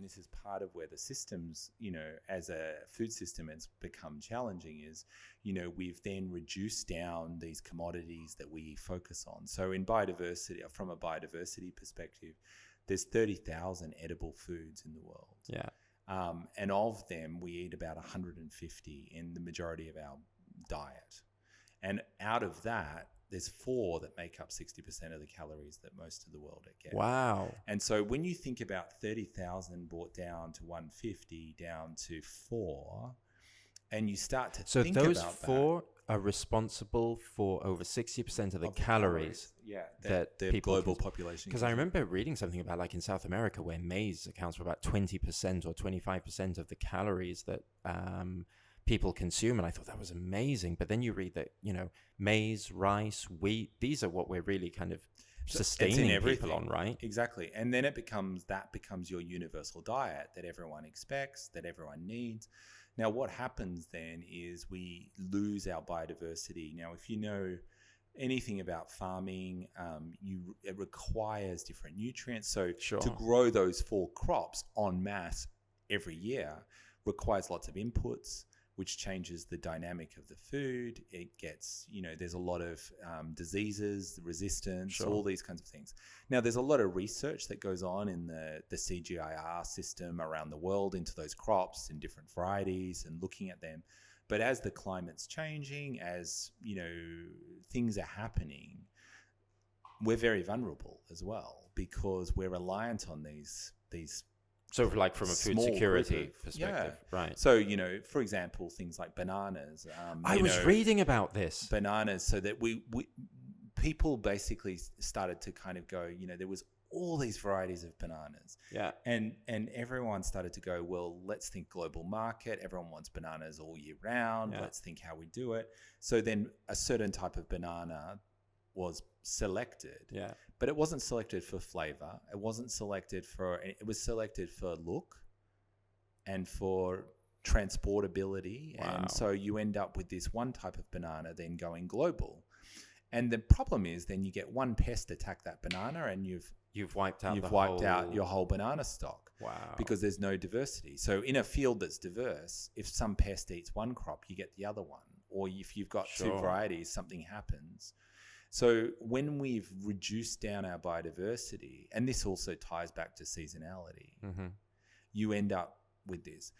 and this is part of where the systems, as a food system has become challenging, is, we've then reduced down these commodities that we focus on. So in biodiversity, from a biodiversity perspective, there's 30,000 edible foods in the world. Yeah. And of them, we eat about 150 in the majority of our diet. And out of that, there's 4 that make up 60% of the calories that most of the world get. Wow. And so when you think about 30,000 brought down to 150, down to 4, and you start to think about that. So those 4 are responsible for over 60% of the calories that the global population. Because I remember reading something about, like, in South America, where maize accounts for about 20% or 25% of the calories that people consume, and I thought that was amazing. But then you read that, maize, rice, wheat, these are what we're really kind of sustaining people on, right? Exactly. And then that becomes your universal diet that everyone expects, that everyone needs. Now, what happens then is we lose our biodiversity. Now, if you know anything about farming, it requires different nutrients. So to grow those 4 crops en masse every year requires lots of inputs, which changes the dynamic of the food. It gets, there's a lot of diseases, resistance, all these kinds of things. Now, there's a lot of research that goes on in the CGIAR system around the world into those crops and different varieties and looking at them. But as the climate's changing, as, things are happening, we're very vulnerable as well, because we're reliant on these So, like, from a food security perspective, right? So, for example, things like bananas. I was reading about this. Bananas, so that we people basically started to kind of go, there was all these varieties of bananas. Yeah. And everyone started to go, well, let's think global market. Everyone wants bananas all year round. Yeah. Let's think how we do it. So then a certain type of banana was selected. Yeah. But it wasn't selected for flavor. It was selected for look and for transportability. Wow. And so you end up with this one type of banana then going global. And the problem is then you get one pest attack that banana and you've wiped out your whole banana stock. Wow. Because there's no diversity. So in a field that's diverse, if some pest eats one crop, you get the other one. Or if you've got 2 varieties, something happens. So when we've reduced down our biodiversity, and this also ties back to seasonality, you end up with this.